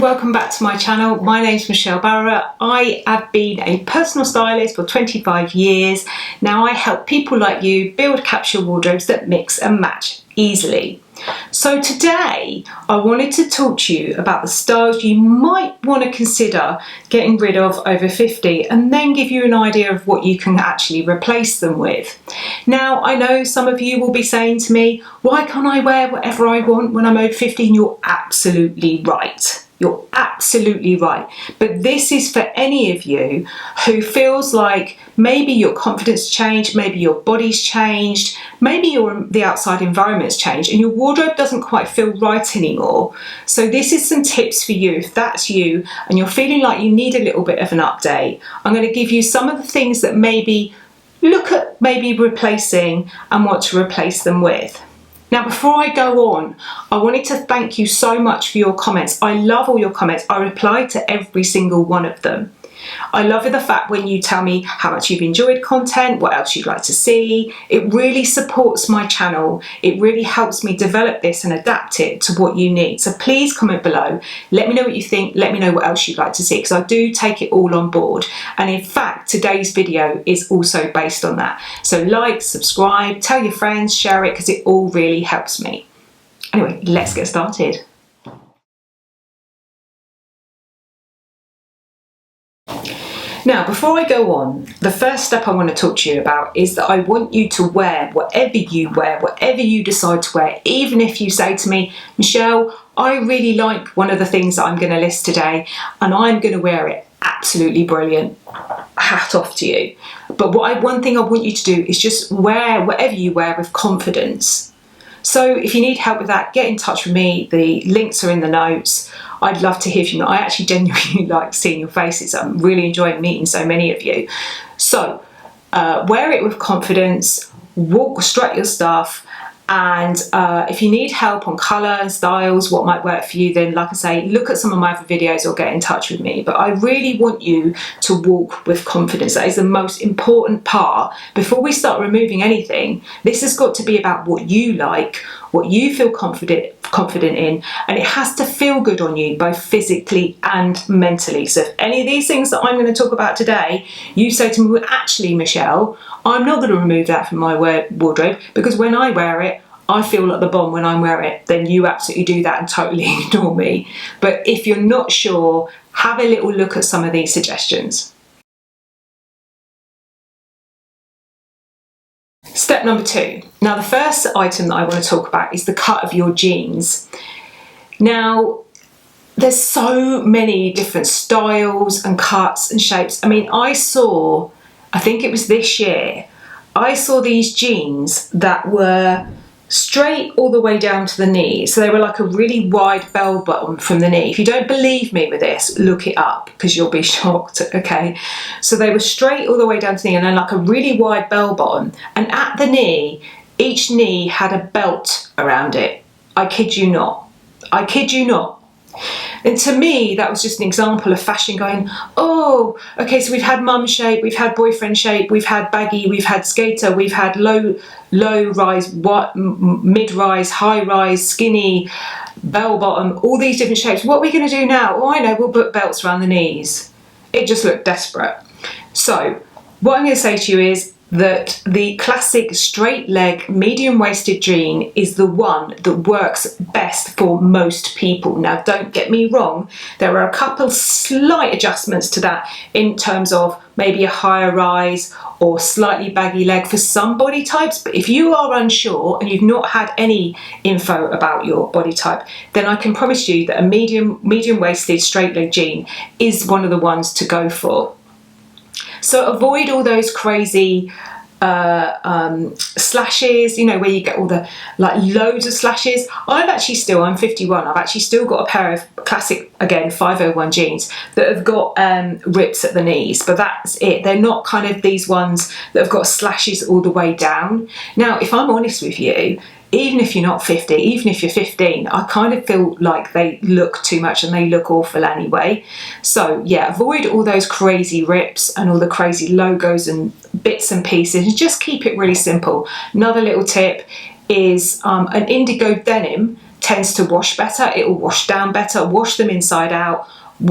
welcome back to my channel. My name's Michelle Barrett. I have been a personal stylist for 25 years. Now I help people like you build capsule wardrobes that mix and match easily. So today I wanted to talk to you about the styles you might want to consider getting rid of over 50 and then give you an idea of what you can actually replace them with. Now I know some of you will be saying to me, why can't I wear whatever I want when I'm over 50? And you're absolutely right. You're absolutely right. But this is for any of you who feels like maybe your confidence changed, maybe your body's changed, maybe the outside environment's changed and your wardrobe doesn't quite feel right anymore. So this is some tips for you if that's you and you're feeling like you need a little bit of an update. I'm going to give you some of the things that maybe look at maybe replacing and what to replace them with. Now, before I go on, I wanted to thank you so much for your comments. I love all your comments. I reply to every single one of them. I love the fact when you tell me how much you've enjoyed content, what else you'd like to see. It really supports my channel. It really helps me develop this and adapt it to what you need. So please comment below. Let me know what you think. Let me know what else you'd like to see because I do take it all on board. And in fact, today's video is also based on that. So like, subscribe, tell your friends, share it because it all really helps me. Anyway, let's get started. Now, before I go on, the first step I want to talk to you about is that I want you to wear, whatever you decide to wear, even if you say to me, Michelle, I really like one of the things that I'm going to list today and I'm going to wear it. Absolutely brilliant. Hat off to you. But one thing I want you to do is just wear whatever you wear with confidence. So if you need help with that, get in touch with me. The links are in the notes. I'd love to hear from you. I actually genuinely like seeing your faces. I'm really enjoying meeting so many of you. So wear it with confidence, strut your stuff, and if you need help on colour and styles, what might work for you, then like I say, look at some of my other videos or get in touch with me. But I really want you to walk with confidence. That is the most important part. Before we start removing anything, this has got to be about what you like, what you feel confident in, and it has to feel good on you both physically and mentally. So if any of these things that I'm going to talk about today, you say to me, well, actually, Michelle, I'm not going to remove that from my wardrobe because when I wear it, I feel like the bomb when I wear it, then you absolutely do that and totally ignore me. But if you're not sure, have a little look at some of these suggestions. Step number 2. Now, the first item that I want to talk about is the cut of your jeans. Now, there's so many different styles and cuts and shapes. I mean, I think it was this year, I saw these jeans that were straight all the way down to the knee. So they were like a really wide bell bottom from the knee. If you don't believe me with this, look it up because you'll be shocked, okay? So they were straight all the way down to the knee and then like a really wide bell bottom. And at the knee, each knee had a belt around it. I kid you not. I kid you not. And to me, that was just an example of fashion going, oh, okay, so we've had mum shape, we've had boyfriend shape, we've had baggy, we've had skater, we've had low rise, mid-rise, high-rise, skinny, bell-bottom, all these different shapes. What are we going to do now? Oh, I know, we'll put belts around the knees. It just looked desperate. So what I'm going to say to you is that the classic straight leg medium waisted jean is the one that works best for most people. Now don't get me wrong, there are a couple slight adjustments to that in terms of maybe a higher rise or slightly baggy leg for some body types, but if you are unsure and you've not had any info about your body type, then I can promise you that a medium waisted straight leg jean is one of the ones to go for. So avoid all those crazy slashes, you know, where you get all the like loads of slashes. I'm 51, I've actually still got a pair of classic, again, 501 jeans that have got rips at the knees, but that's it. They're not kind of these ones that have got slashes all the way down. Now, if I'm honest with you, even if you're not 50, even if you're 15, I kind of feel like they look too much and they look awful anyway. So yeah, avoid all those crazy rips and all the crazy logos and bits and pieces and just keep it really simple. Another little tip is an indigo denim tends to wash better. It will wash down better. Wash them inside out.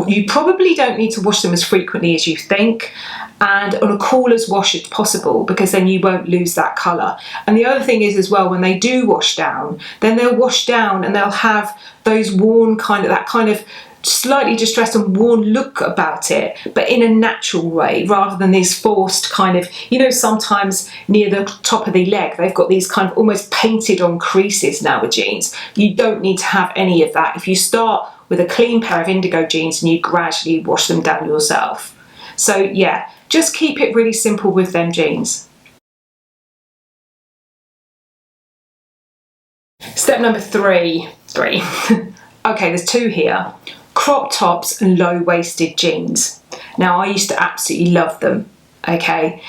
You probably don't need to wash them as frequently as you think, and on a coolest wash if possible, because then you won't lose that colour. And the other thing is as well, when they do wash down, then they'll wash down and they'll have those worn that kind of slightly distressed and worn look about it, but in a natural way, rather than these forced kind of, you know, sometimes near the top of the leg they've got these kind of almost painted on creases now with jeans. You don't need to have any of that if you start with a clean pair of indigo jeans and you gradually wash them down yourself. So yeah, just keep it really simple with them jeans. Step number three. Okay, there's two here. Crop tops and low-waisted jeans. Now, I used to absolutely love them, okay?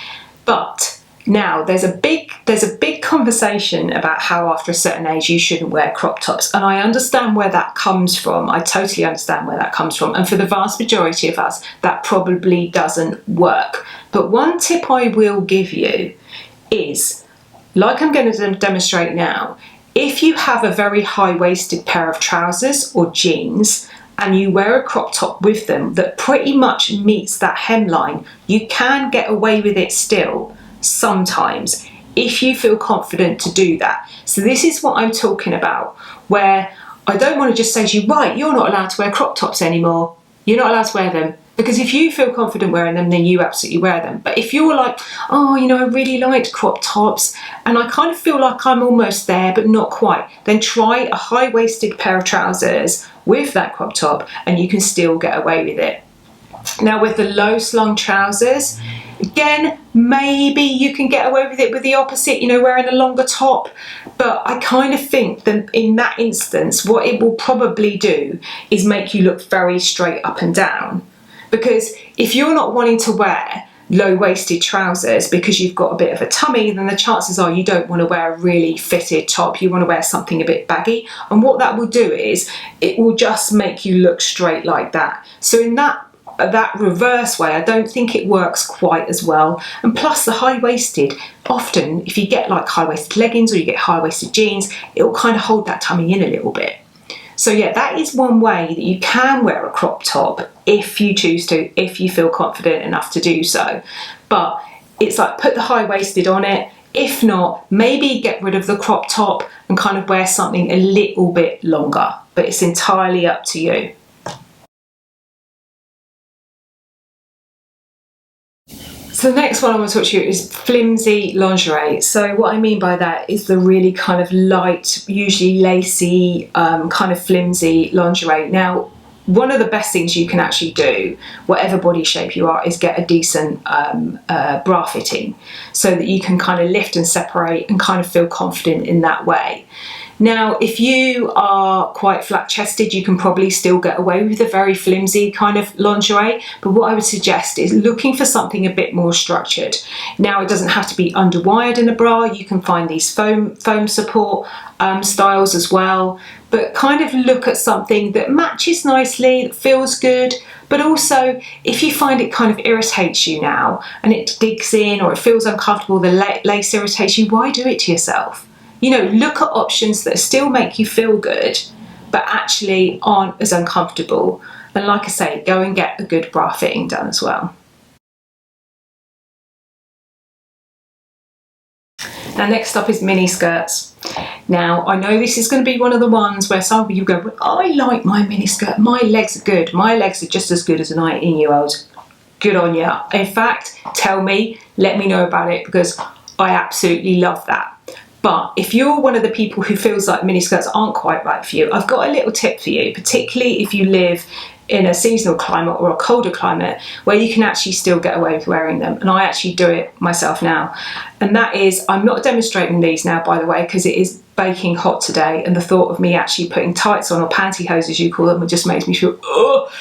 But now there's a big conversation about how after a certain age you shouldn't wear crop tops, and I understand where that comes from. I totally understand where that comes from, and for the vast majority of us that probably doesn't work. But one tip I will give you is, like I'm going to demonstrate now, if you have a very high-waisted pair of trousers or jeans and you wear a crop top with them that pretty much meets that hemline, you can get away with it still sometimes if you feel confident to do that. So this is what I'm talking about, where I don't want to just say to you, right, you're not allowed to wear crop tops anymore. You're not allowed to wear them. Because if you feel confident wearing them, then you absolutely wear them. But if you're like, oh, you know, I really liked crop tops and I kind of feel like I'm almost there, but not quite, then try a high-waisted pair of trousers with that crop top and you can still get away with it. Now with the low-slung trousers, again, maybe you can get away with it with the opposite, you know, wearing a longer top. But I kind of think that in that instance, what it will probably do is make you look very straight up and down. Because if you're not wanting to wear low-waisted trousers because you've got a bit of a tummy, then the chances are you don't want to wear a really fitted top. You want to wear something a bit baggy. And what that will do is it will just make you look straight like that. So in that reverse way, I don't think it works quite as well. And plus the high-waisted, often if you get like high-waisted leggings or you get high-waisted jeans, it will kind of hold that tummy in a little bit. So yeah, that is one way that you can wear a crop top if you choose to, if you feel confident enough to do so. But it's like put the high-waisted on it. If not, maybe get rid of the crop top and kind of wear something a little bit longer. But it's entirely up to you. So the next one I want to talk to you is flimsy lingerie. So what I mean by that is the really kind of light, usually lacy, kind of flimsy lingerie. Now, one of the best things you can actually do, whatever body shape you are, is get a decent bra fitting so that you can kind of lift and separate and kind of feel confident in that way. Now, if you are quite flat-chested, you can probably still get away with a very flimsy kind of lingerie, but what I would suggest is looking for something a bit more structured. Now, it doesn't have to be underwired in a bra. You can find these foam support styles as well, but kind of look at something that matches nicely, that feels good, but also if you find it kind of irritates you now and it digs in or it feels uncomfortable, the lace irritates you, why do it to yourself? You know, look at options that still make you feel good, but actually aren't as uncomfortable. And like I say, go and get a good bra fitting done as well. Now, next up is mini skirts. Now, I know this is going to be one of the ones where some of you go, well, I like my mini skirt. My legs are good. My legs are just as good as a 19-year-old. Good on ya. In fact, tell me, let me know about it, because I absolutely love that. But if you're one of the people who feels like miniskirts aren't quite right for you, I've got a little tip for you, particularly if you live in a seasonal climate or a colder climate where you can actually still get away with wearing them. And I actually do it myself now. And that is, I'm not demonstrating these now, by the way, because it is baking hot today. And the thought of me actually putting tights on, or pantyhose as you call them, it just makes me feel, ugh.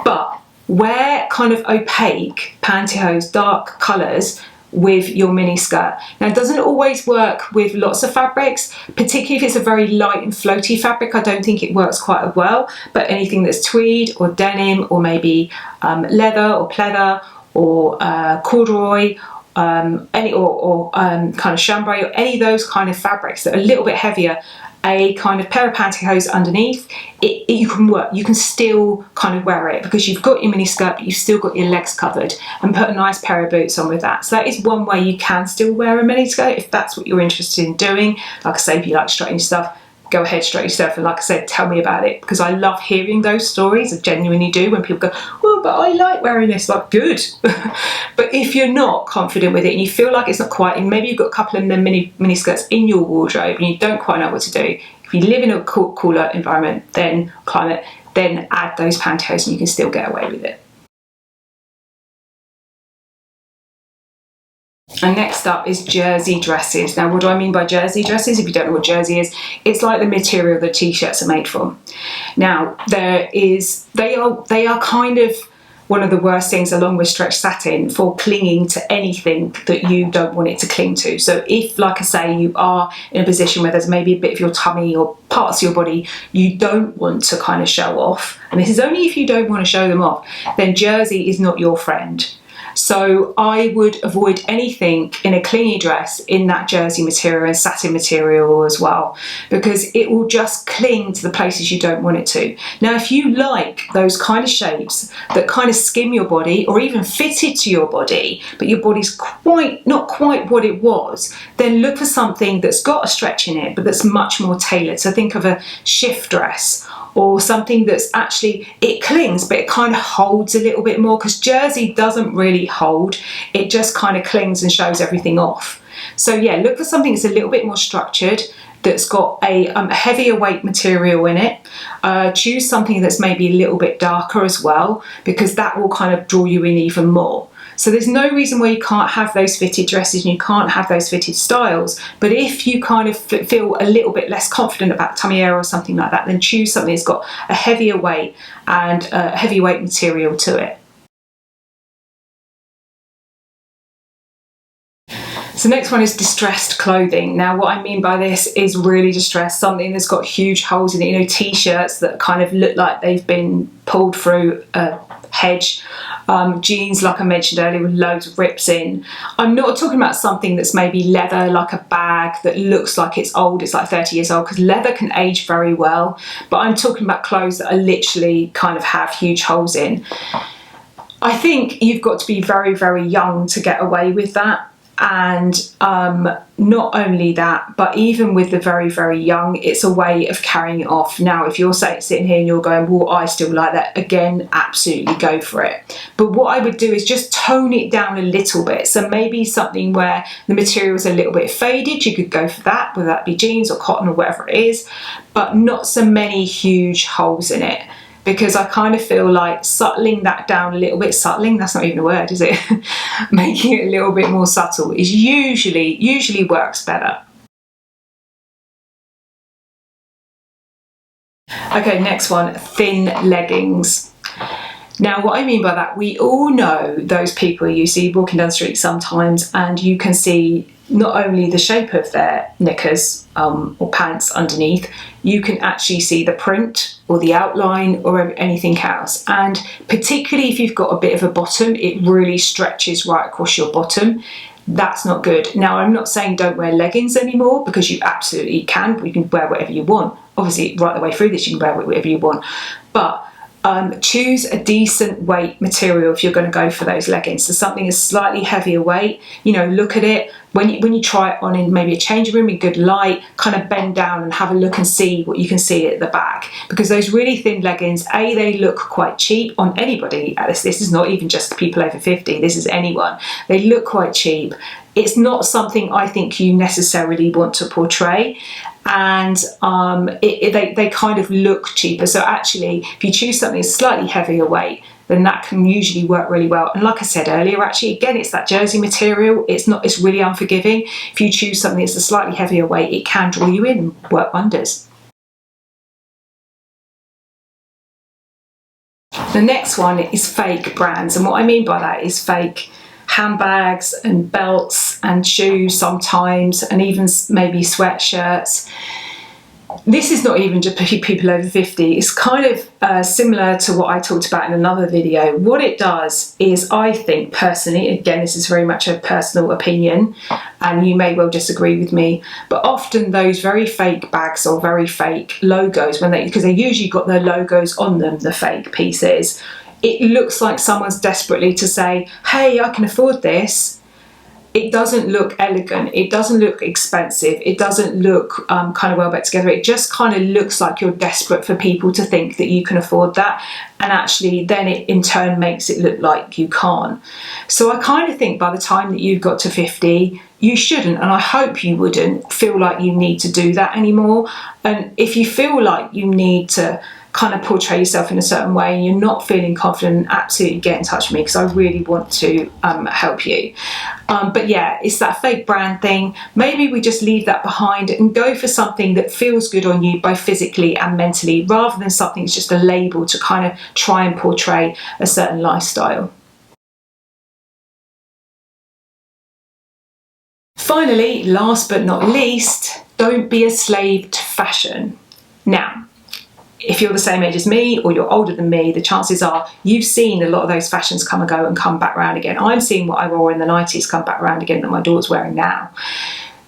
But wear kind of opaque pantyhose, dark colours, with your mini skirt. Now, it doesn't always work with lots of fabrics, particularly if it's a very light and floaty fabric. I don't think it works quite as well, but anything that's tweed or denim or maybe leather or pleather or corduroy, kind of chambray, or any of those kind of fabrics that are a little bit heavier, a kind of pair of pantyhose underneath, you can still kind of wear it because you've got your mini skirt, but you've still got your legs covered, and put a nice pair of boots on with that. So that is one way you can still wear a mini skirt if that's what you're interested in doing. Like I say, if you like strutting your stuff, go ahead, straight yourself, and like I said, tell me about it, because I love hearing those stories. I genuinely do, when people go, well, but I like wearing this. Like, good. But if you're not confident with it and you feel like it's not quite, and maybe you've got a couple of mini skirts in your wardrobe and you don't quite know what to do, if you live in a cooler environment, then climate, then add those pantyhose and you can still get away with it. And next up is jersey dresses. Now, what do I mean by jersey dresses? If you don't know what jersey is, it's like the material the t-shirts are made from. Now, they are kind of one of the worst things, along with stretch satin, for clinging to anything that you don't want it to cling to. So if, like I say, you are in a position where there's maybe a bit of your tummy or parts of your body you don't want to kind of show off, and this is only if you don't want to show them off, then jersey is not your friend. So I would avoid anything in a clingy dress in that jersey material and satin material as well, because it will just cling to the places you don't want it to. Now, if you like those kind of shapes that kind of skim your body or even fitted to your body, but your body's not quite what it was, then look for something that's got a stretch in it, but that's much more tailored. So think of a shift dress, or something that's actually, it clings, but it kind of holds a little bit more, because jersey doesn't really hold, it just kind of clings and shows everything off. So yeah, look for something that's a little bit more structured, that's got a heavier weight material in it. Choose something that's maybe a little bit darker as well, because that will kind of draw you in even more. So there's no reason why you can't have those fitted dresses and you can't have those fitted styles. But if you kind of feel a little bit less confident about tummy area or something like that, then choose something that's got a heavier weight and a heavyweight material to it. So next one is distressed clothing. Now, what I mean by this is really distressed, something that's got huge holes in it, you know, t-shirts that kind of look like they've been pulled through a hedge, jeans, like I mentioned earlier, with loads of rips in. I'm not talking about something that's maybe leather, like a bag that looks like it's old, it's like 30 years old, because leather can age very well, but I'm talking about clothes that are literally kind of have huge holes in. I think you've got to be very, very young to get away with that. And not only that, but even with the very, very young, it's a way of carrying it off. Now, if you're sitting here and you're going, well, I still like that, again, absolutely go for it. But what I would do is just tone it down a little bit. So maybe something where the material is a little bit faded, you could go for that, whether that be jeans or cotton or whatever it is, but not so many huge holes in it. Because I kind of feel like subtling that down a little bit, subtling, that's not even a word, is it? Making it a little bit more subtle is usually works better. Okay, next one, thin leggings. Now, what I mean by that, we all know those people you see walking down the street sometimes, and you can see not only the shape of their knickers or pants underneath, you can actually see the print or the outline or anything else. And particularly if you've got a bit of a bottom, it really stretches right across your bottom. That's not good. Now, I'm not saying don't wear leggings anymore, because you absolutely can. You can wear whatever you want. Obviously, right the way through this, you can wear whatever you want. But choose a decent weight material if you're going to go for those leggings. So something is slightly heavier weight. You know, look at it. When you try it on in maybe a changing room in good light, kind of bend down and have a look and see what you can see at the back. Because those really thin leggings, A, they look quite cheap on anybody. This is not even just people over 50, this is anyone. They look quite cheap. It's not something I think you necessarily want to portray. And they kind of look cheaper. So actually, if you choose something slightly heavier weight, then that can usually work really well. And like I said earlier, actually, again, it's that jersey material. It's really unforgiving. If you choose something that's a slightly heavier weight, it can draw you in and work wonders. The next one is fake brands. And what I mean by that is fake handbags and belts and shoes sometimes, and even maybe sweatshirts. this is not even just people over 50. It's kind of similar to what I talked about in another video. What it does is, I think personally, again, this is very much a personal opinion, and you may well disagree with me, but often those very fake bags or very fake logos, because they usually got their logos on them, the fake pieces, it looks like someone's desperately to say, hey, I can afford this. It doesn't look elegant, it doesn't look expensive, it doesn't look kind of well put together. It just kind of looks like you're desperate for people to think that you can afford that, and actually then it in turn makes it look like you can't. So I kind of think by the time that you've got to 50, you shouldn't, and I hope you wouldn't, feel like you need to do that anymore. And if you feel like you need to kind of portray yourself in a certain way and you're not feeling confident, absolutely get in touch with me, because I really want to help you. But yeah, it's that fake brand thing. Maybe we just leave that behind and go for something that feels good on you, both physically and mentally, rather than something that's just a label to kind of try and portray a certain lifestyle. Finally, last but not least, don't be a slave to fashion. Now, if you're the same age as me or you're older than me, the chances are you've seen a lot of those fashions come and go and come back around again. I'm seeing what I wore in the 90s come back around again that my daughter's wearing now.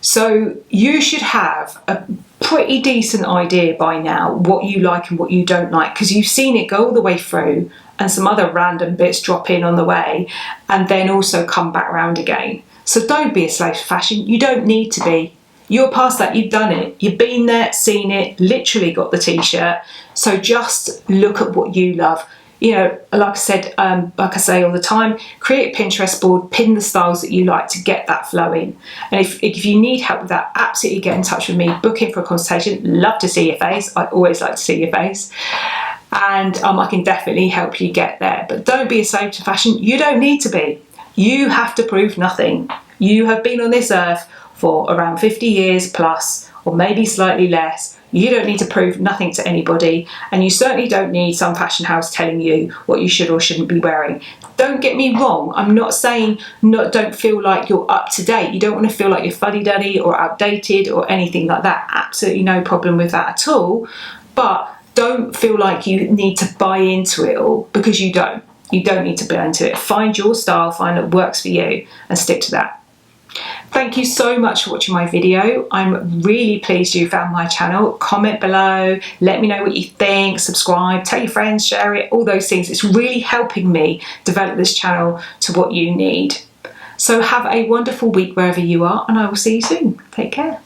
So you should have a pretty decent idea by now what you like and what you don't like, because you've seen it go all the way through and some other random bits drop in on the way and then also come back around again. So don't be a slave to fashion. You don't need to be. You're past that, you've done it. You've been there, seen it, literally got the t-shirt. So just look at what you love. You know, like I said, like I say all the time, create a Pinterest board, pin the styles that you like to get that flowing. And if you need help with that, absolutely get in touch with me, book in for a consultation. Love to see your face. I always like to see your face. And I can definitely help you get there. But don't be a slave to fashion. You don't need to be. You have to prove nothing. You have been on this earth for around 50 years plus, or maybe slightly less. You don't need to prove nothing to anybody, and you certainly don't need some fashion house telling you what you should or shouldn't be wearing. Don't get me wrong, I'm not saying don't feel like you're up to date. You don't want to feel like you're fuddy-duddy or outdated or anything like that. Absolutely no problem with that at all, but don't feel like you need to buy into it all, because you don't. You don't need to buy into it. Find your style, find what works for you, and stick to that. Thank you so much for watching my video. I'm really pleased you found my channel. Comment below, let me know what you think, subscribe, tell your friends, share it, all those things. It's really helping me develop this channel to what you need. So have a wonderful week wherever you are, and I will see you soon. Take care.